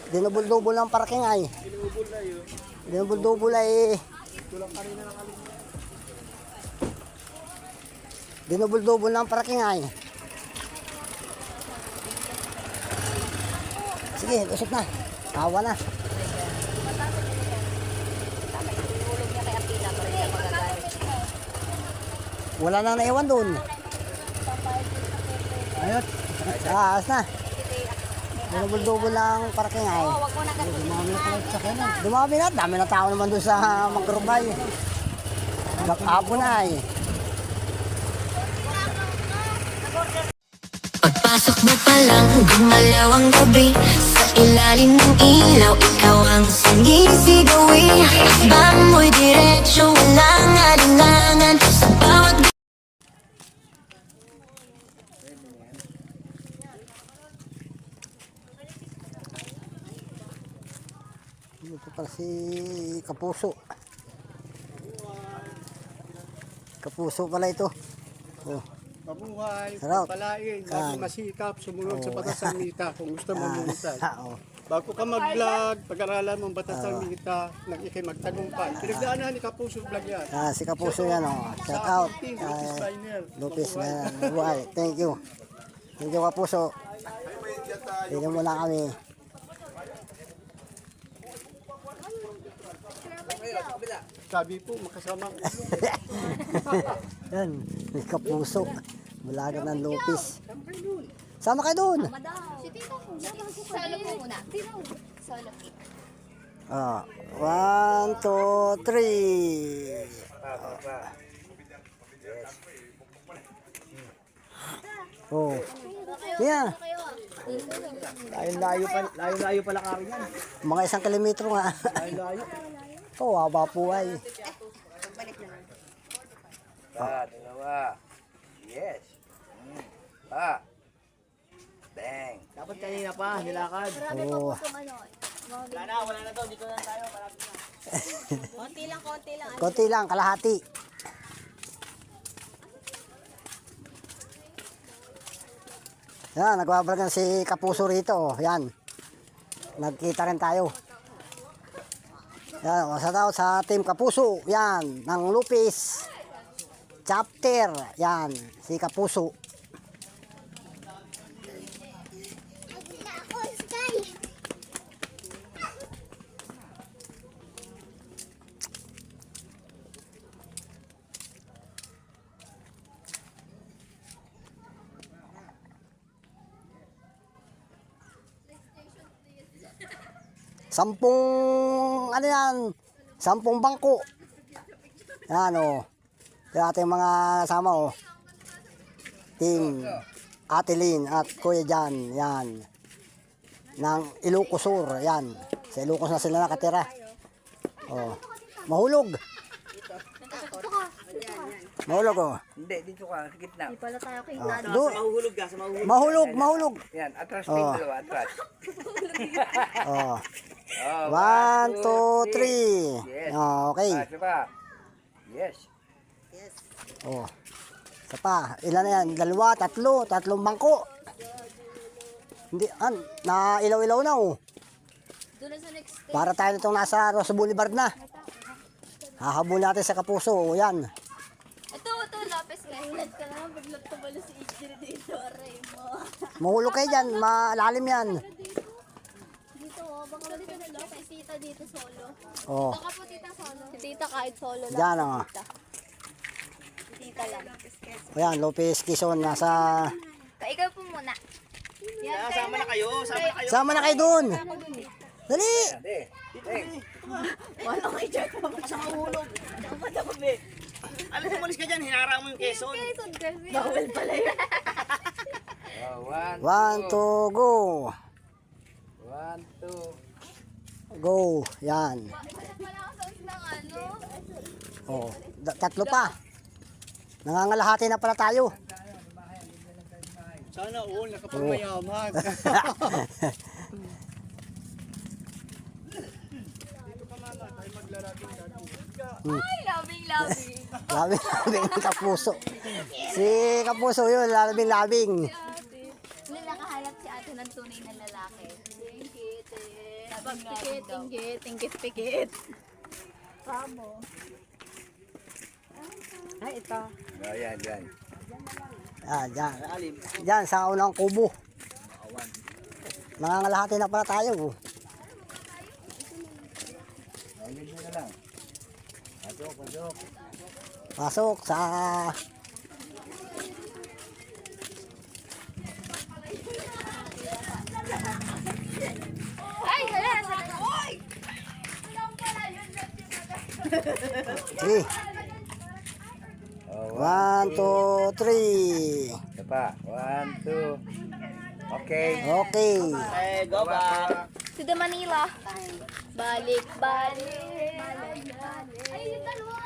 Dinubol-dubol ng parking ay. Dinubol na yun. Dinubol-dubol ay. Tulang kanina ng alis. Dinubol-dubol ng parking ay. Sige, usap na. Tawa na. Wala nang naiwan doon. Ayun. Aas na. Dinubol-dubol ng parking ay. Dumami na pala sa kanya. Dumami na. Dami na tao naman doon sa Magkarubay. Nag-apo na ay. Pagpasok mo pa lang, gumalaw ang gabi. Sa ilalim ng ilaw, ikaw ang sinisigawi. Takbang mo'y diretsyo, walang alinlangan. Sa bawat Ito pala si Kapuso. Kapuso pala ito. Oh. Mabuhay, Sarap. palain, lagi masikap, sumunod sa batas ng mita kung gusto mo lumitas. Oh. Bago ka mag-vlog, pag-aralan mo ang batas ng mita, nag-ikimagtagumpay. Pinagdaanan ni Kapuso Vlog yan. Si Kapuso yan. Oh. Shout out. Lupis Liner. Lupis na buhay. Thank you. Thank you, Kapuso. Tignan mo lang kami. Sabi po, makasama ko. Yan. May Kapuso. Bulagan ng Lupis. Sama kayo doon. Si Tito po. Solo po muna. Solo po. 1, 2, 3. Oh. Yeah. Layo-layo pala ka rin yan. Mga 1 kilometro nga. Layo-layo. Oh, haba po ay. Dalawa. Yes. Pa. Bang. Dapat kanina pa, nilakad. Oh. Wala na to, dito na tayo. Konti lang. Konti lang, kalahati. Yan, nagbabragan si Kapuso rito. Oh. Yan. Nagkita rin tayo. Yan, sa tao sa Team Kapuso. Yan, ng Lupis. Chapter. Yan, si Kapuso. Sampung, ano yan, 10 bangko. Yan o. Kaya ating mga kasama o. Team Ate Lynn at Kuya Jan. Yan. Ng Ilocos Sur. Yan. Sa Ilocos na sila nakatira. O. Mahulog. Mahulog o. Hindi, dito ka, sa gitna. Di pala tayo kay Mahuhulog ka, sa mahuhulog. Mahulog, mahulog. Yan, atras pa yung dalawa, atras. O. Oh, 1, 2, 3. Yes. Okay. Isa pa. Yes. Oh. Isa pa. Ilan na yan? 2, 3. 3 bangko. Hindi, na ilaw-ilaw na oh. Doon na sa next day. Para tayo nitong nasa Rosa Boulevard na. Hahabol natin sa Kapuso. Oh, yan. Ito, Lopez. Kahilat ka naman. Pag tumalo si Igor dito. Aray mo. Mahulog kayo dyan. Malalim yan. Dito, baka dito na Lopez. Si Tita dito solo. Oh. Baka po Tita solo. Si Tita kahit solo lang. Diyan oh. Si Tita lang. Ayan, Lopez Quezon. Nasa... Ikaw po muna. Yan, Sama na kayo, sama na kayo. Sama na kayo dun. Dali. Hindi. wala kay Jack. Sa mahuhulog. Alam mo, malis ka dyan, hinarang mo yung Quezon. Quezon kasi. Bawal pala yun. Oh, 1, 2, go. 1, 2. Go. Yan. Wala ka sauce ng ano. Oh. 3 pa. Nangangalahati na pala tayo. Sana all, nakapagmayaman. Ay, labing. Labing Kapuso. Si Kapuso yun, labing. Ate. Nila kahalap si ate ng tunay na lalaki. lalaki. Pag-pikit, inggit, pikit. Pamo. Oh, yan, yan. Dyan. Dyan, sa unang kubo. Nangangalahati na pala tayo. Ayun mo na lang. Pasok, pasok. Pasok sa... Ay, hala! Oy! Three. Oh, 1, 2, 3. Ito pa. 1, 2. Okay. Okay. Go back. To the Manila. Balik, balik. Ay, yung dalawa.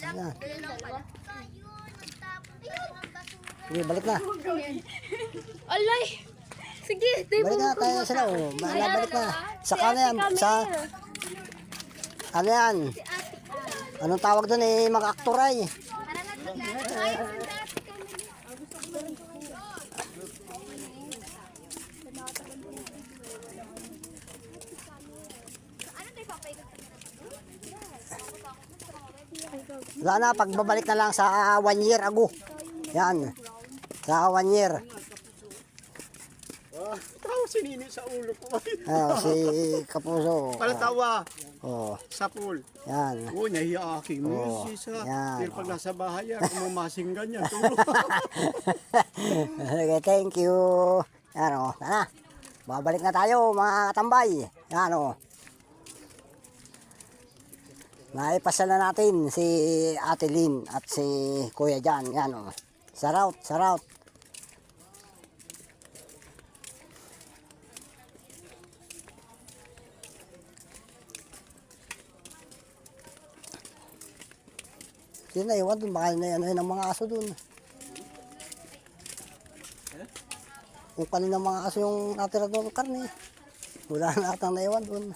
Ayan. Sige, balik na. Alay! Sige, Balik na tayo sila. Oh. Balik na. Sa kanan yan. Sa... Ano yan? Anong tawag doon eh? Mga aktor ay. Wala na, pagbabalik na lang sa 1 year ago. Yan. Sa 1 year. Tawa si Nini sa ulo ko. Si Kapuso. Palatawa Oh, sa pool. yan. Oh, nahiya aking Oo, misis ha. yan, Pero pag nasa bahay yan, kumamasing ganyan. Tulog. Okay, thank you. Yan o, tara. Babalik na tayo mga katambay. Yan o. Naipasal na natin si Ate Lynn at si Kuya Jan. Yan o. Shoutout, shoutout. Sino na iwan dun? Baka na yan ng mga aso dun. Kung kanina mga aso yung natira doon ng karne. Wala na atang naiwan dun.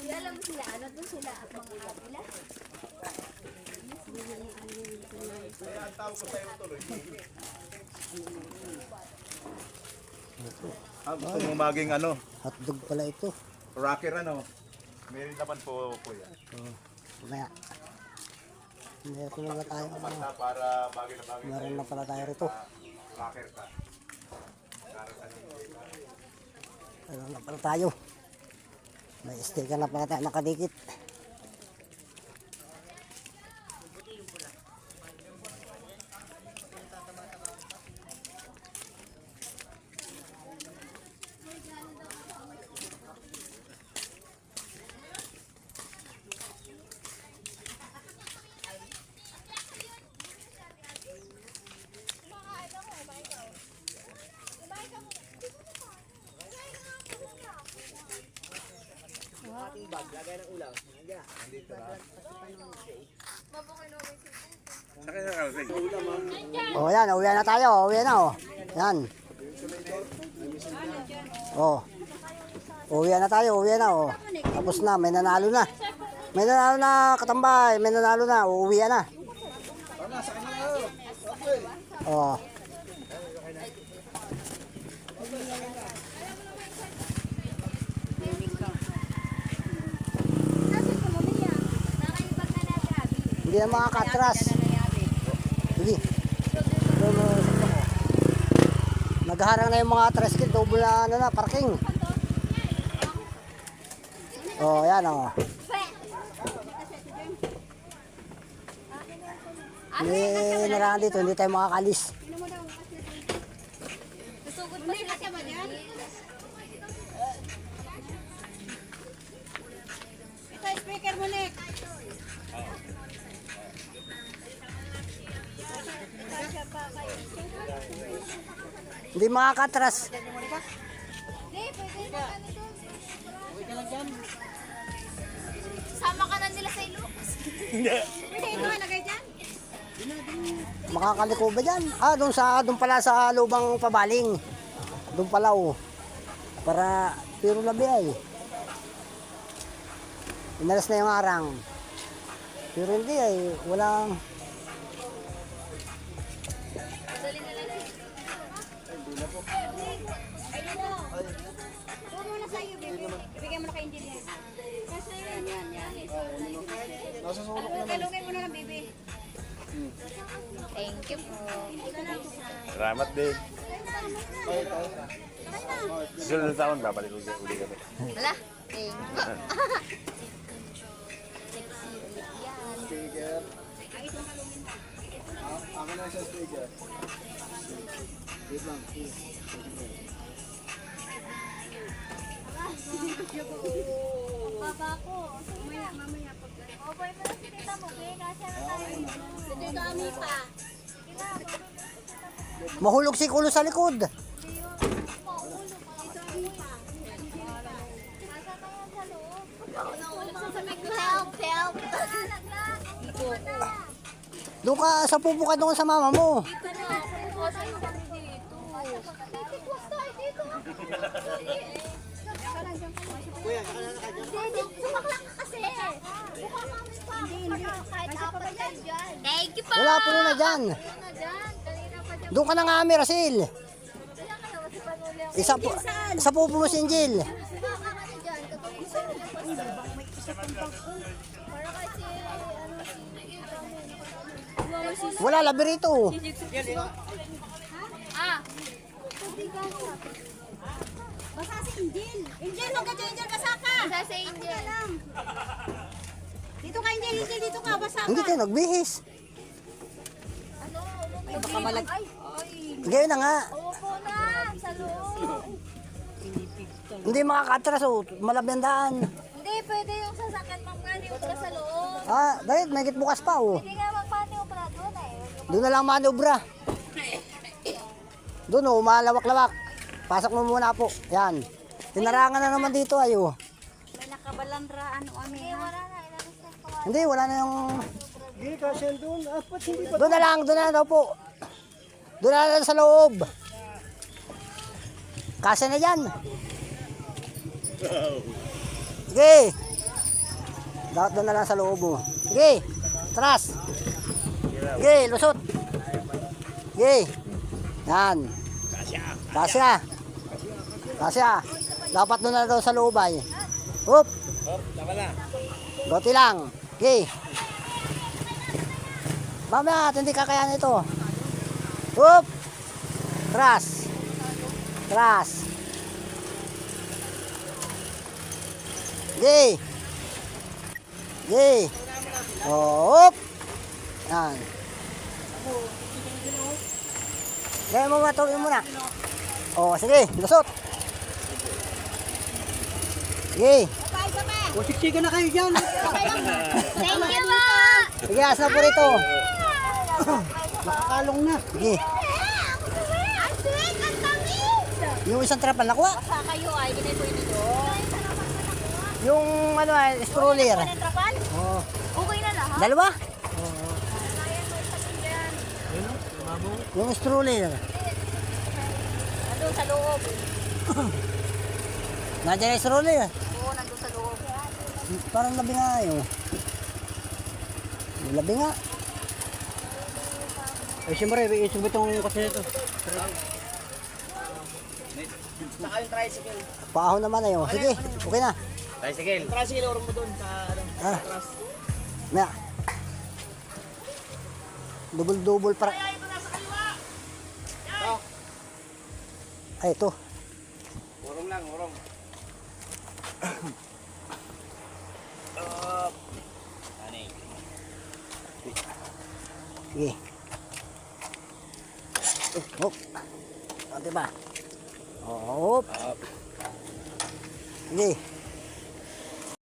Alam mo sila, ano doon sila at mga kabila? Gusto mo maging ano, Hotdog pala ito. rocker ano? Meron naman po kuya. Mamaya. Meron na tayo. Basta para bagay na bagay Meron na pala tayo rito. rocker ka. Meron na pala tayo. May sticker na pala tayo nakadikit. Oh, yan, uwi na tayo. Uwi na, oh. Yan. Oh. Uwi na tayo, uwi na, oh. Tapos na, may nanalo na. May nanalo na, katambay. May nanalo na, uuwi na. Oh. Hindi na makakatras. Sige. Nagharang na yung mga tricycle, double na ano na, parking. Oh, yan oh. May narangan dito, hindi tayo makakalis. Susugod pa sila sa manyan. Ito, speaker mo, Nick. Hindi makakatras. Sama ka na nila sa Ilocos. Hindi, ito nga, lagay dyan. Makakaliko ba dyan? Doon pala sa lubang pabaling. Doon pala para pero labi ay. Inalas na yung arang. Pero hindi ay, walang... Huwag mo na sa'yo, baby. Ibigay mo na kay engineer. Kasi yan. Talungin mo na lang, baby. Thank you po. Salamat din. Susunod na taon, babalik uli kami. Wala. Thank you. Baba ko. Mamaya. Oboy mo na si tita mo, kaya kasya na tayo. Ito kami pa. Mahulog si kulo sa likod. Help! Doon ka sa pupo ka doon sa mama mo. Sumaklak ka kasi. Kahit apat ka dyan. Thank you po. Wala po na dyan. Na dyan. Kanina pa dyan. Doon ka na nga, Mirasil. Kaya ka naman si Panulio. Sa pupo mo si Angel. Sumaka ka na dyan. Katulad sa para kasi Wala, labi rito. Basa si Angel. Angel, huwag ka dyan, Angel. Basa ka. Basa si Angel. Dito ka, Angel. Dito ka. Basa ka. Hindi tayo nagbihis. Baka malag... Ay, Ngayon na nga. upo na. Sa loob. Hindi makakatras malabi ang daan. Hindi, pwede yung sasakyan magpani ka sa loob. Dahil may bukas pa Hindi nga magpani pa doon eh. Doon na lang manobra. Doon malawak-lawak. Pasok mo muna po. Yan. Tinarangan na naman dito ayo. May nakabalandra. Ano kami, Hindi, ha? wala na. Ilan sa kawan. Hindi, wala na yung... Hindi kasi doon. Apat hindi pa. Doon na lang daw po. Doon na lang sa loob. Kasi na yan. Sige. Dapat doon na lang sa loob mo. Sige. Tras. Sige, lusot. Sige. Yan. Kasya. Kasya. Dapat doon na daw sa loob ay. Hop. Goti lang. Sige. Mamaya, hindi kakayanin ito. Hop. Tras. Tras. Sige. Sige. Hop. Yan. Gaya mo matulog muna. Sige. Lusot. Sige. O, siksikan na kayo dyan. Thank you po. Sige, asa na po rito. Nakakalong na. Sige. Ang sweet, ang tamis. Yung isang trapal nakuha. Basa kayo, ay. Ginay po yun doon. Yung stroller. Trapal? Oh. Okay na lahat. Dalawa? Yung stroller. Nandun sa loob. Nandiyan yung stroller. Oo, nandun sa loob. Parang labi nga yun. Labi nga. Ay, siyempre, isubit itong kasi ito. Paahon naman na yun. Sige, okay na. Tricycle, orong mo doon sa ano. Maya. Double para. Ay, ito. Orong lang, orong. Sige. Hop. Ate ba? Hop. Sige.